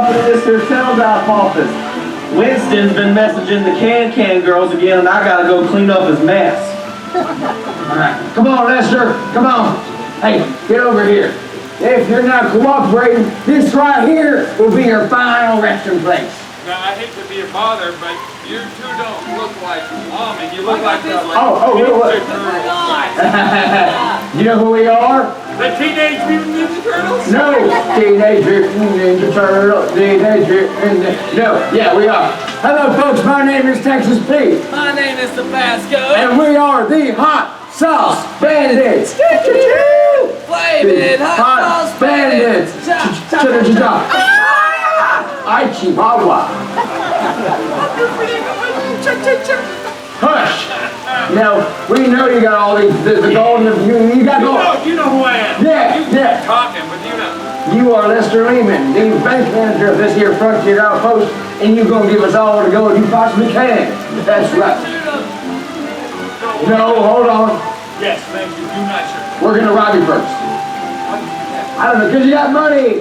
off into this here telegraph office. Winston's been messaging the Can girls again, and I gotta go clean up his mess. All right, come on, Lester, come on. Hey, get over here. If you're not cooperating, this right here will be your final resting place. Now, I hate to be a bother, but you two don't look like Mom, and you look like the You know who we are? The Teenage Mutant Ninja Turtles? No, Teenage Mutant Ninja Turtles, no, yeah, we are. Hello, folks, my name is Texas Pete. My name is Tabasco. And we are the Hot Sauce Bandits. Flavin' Hot Sauce Bandits. I Chihuahua. Hush. Now, we know you got all these, the golden, you got gold. You know who I am. Yeah. Talking, but you know. You are Lester Lehman, the bank manager of this here Frontier Outpost, and you're going to give us all the gold you possibly can. That's right. No, hold on. Yes, thank you. Do not, sir. We're going to rob you first. I don't know, because you got money.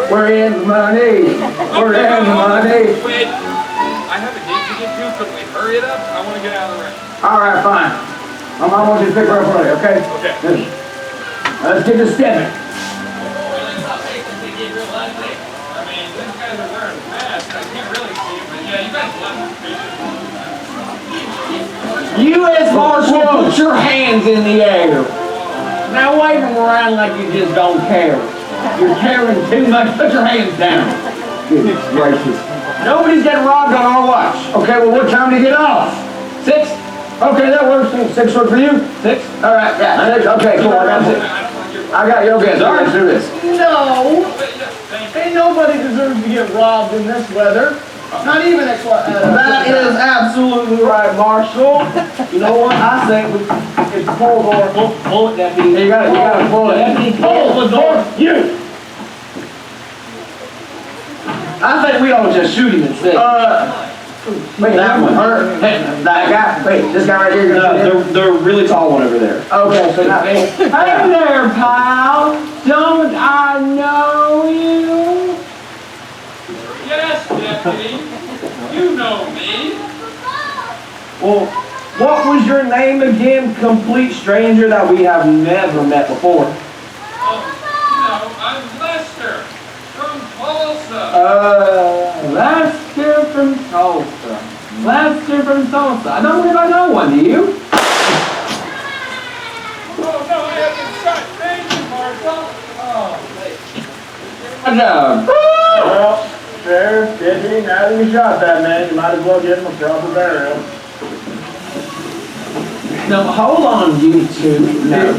We're in the money. We're in the money. Wait, I have a date to get to. Could we hurry it up? I want to get out of the rain. All right, fine. I want you to pick her up early, okay? Okay. Let's get to stepping. I mean, these guys are wearing masks. I can't really see them, but yeah, you guys left me. U.S. Marshal, put your hands in the air. Now wave them around like you just don't care. You're caring too much. Put your hands down. Goodness gracious. Nobody's getting robbed on our watch. Okay, well, what time do you get off? 6? Okay, that works. 6 work for you? 6? All right, yeah. Okay, cool. I got 6. I got your guess. All right, let's do this. No! Ain't nobody deserves to get robbed in this weather. Not even That is absolutely right, Marshal. You know what? I say we it's pull the door. Pull it, deputy. You gotta pull it. Deputy, pull the door. You! I think we ought to just shoot him instead. Wait, that one. Hey, that guy. Wait, this guy right here. No, the really tall one over there. Okay, so not me. Hey there, pal! Don't I know you? Yes, Deputy. You know me. Well, what was your name again, complete stranger that we have never met before? I'm Lester from Tulsa. Lester from Tulsa. Lester from Tulsa. I don't believe I know one, do you? Oh, no, I haven't shot. Thank you, Marshal. Oh, Good job. Well, Sheriff, Deputy, now that you shot that man, you might as well give him a proper burial. No, hold on, you two. No.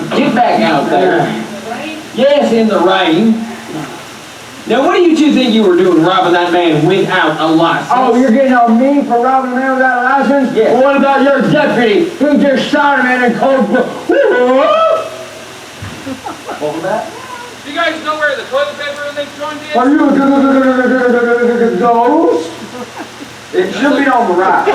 Get back out there. Yes, in the rain. Now, what do you two think you were doing robbing that man without a license? Oh, you're getting on me for robbing a man without a license? Yeah. Well, what about your deputy who just shot a man in cold blood? What was that? do you guys know where the toilet paper and they joined in? Are you a ghost? It should be on the right.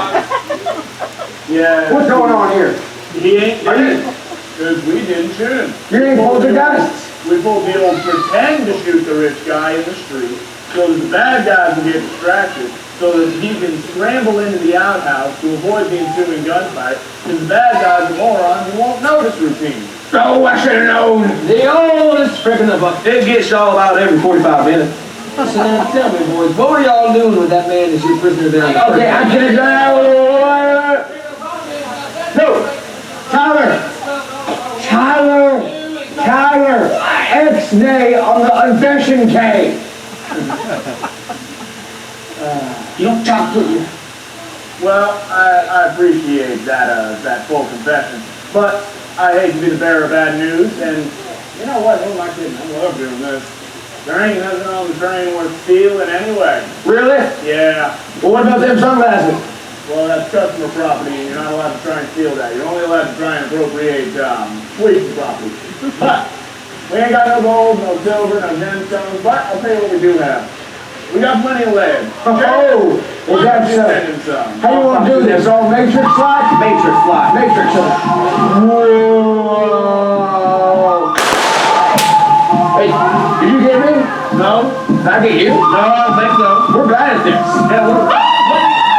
Yeah. What's going on here? He ain't dead. Because we didn't shoot him. You ain't poltergeist? We pulled the old pretend to shoot the rich guy in the street so that the bad guys will get distracted so that he can scramble into the outhouse to avoid the ensuing gunfight because the bad guys are morons and won't notice routine. Oh, I should have known. The oldest frick in the buck. It gets y'all about every 45 minutes. So now tell me, boys, what were y'all doing with that man as your prisoner down there? Okay, I can No, Tyler, X-Day on the confession case. You don't talk to you. Well, I appreciate that full confession, but I hate to be the bearer of bad news, and you know what? Who am I kidding? I love doing this. There ain't nothing on the train worth stealing anyway. Really? Yeah. Well, what about them sunglasses? Well, that's customer property, and you're not allowed to try and steal that. You're only allowed to try and appropriate police property. But we ain't got no gold, no silver, no gemstones, but I'll tell you what we do have. We got plenty of lead. Oh, is that so? Spending some. How you want to do this? All matrix slide? Matrix slide. Matrix slide. Whoa. Hey, did you hear me? No? Back at you? No, I don't think so. We're bad at this. Yeah,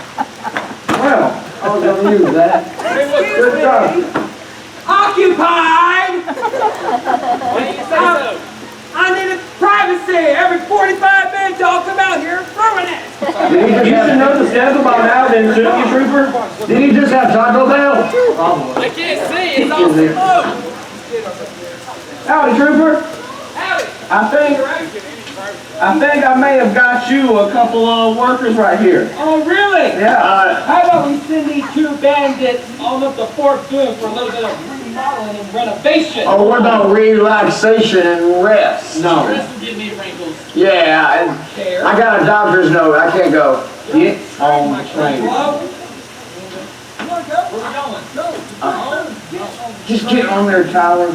Well, I was gonna use that. Good job. Occupied! Why do you say so? I needed privacy. Every 45 minutes, y'all come out here and throw an ass. You should know the schedule by now, then, shouldn't you, Trooper? Did he just have Taco Bell? I can't see. It's all smoke. Howdy, Trooper. Howdy. I think I may have got you a couple of workers right here. Oh, really? Yeah. How about we send these two bandits on up to Fort Boone for a little bit of remodeling and renovation? Oh, what about relaxation and rest? No. Chris will give me wrinkles. Yeah, I got a doctor's note. I can't go. Get on the train. Hello? Where we going? Just get on there, Tyler.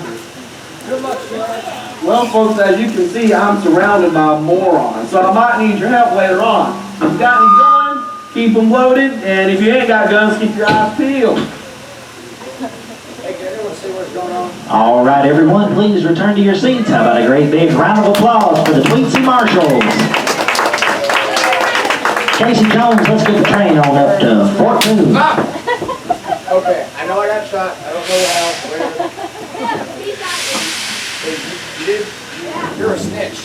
Good luck, sir. Well, folks, as you can see, I'm surrounded by morons, so I might need your help later on. If you got any guns, keep them loaded, and if you ain't got guns, keep your eyes peeled. All right, everyone, please return to your seats. How about a great big round of applause for the Tweetsie Marshals? Casey Jones, let's get the train on up to Fort Boone. Okay, I know I got shot. I don't know how. Where. You did? You're a snitch.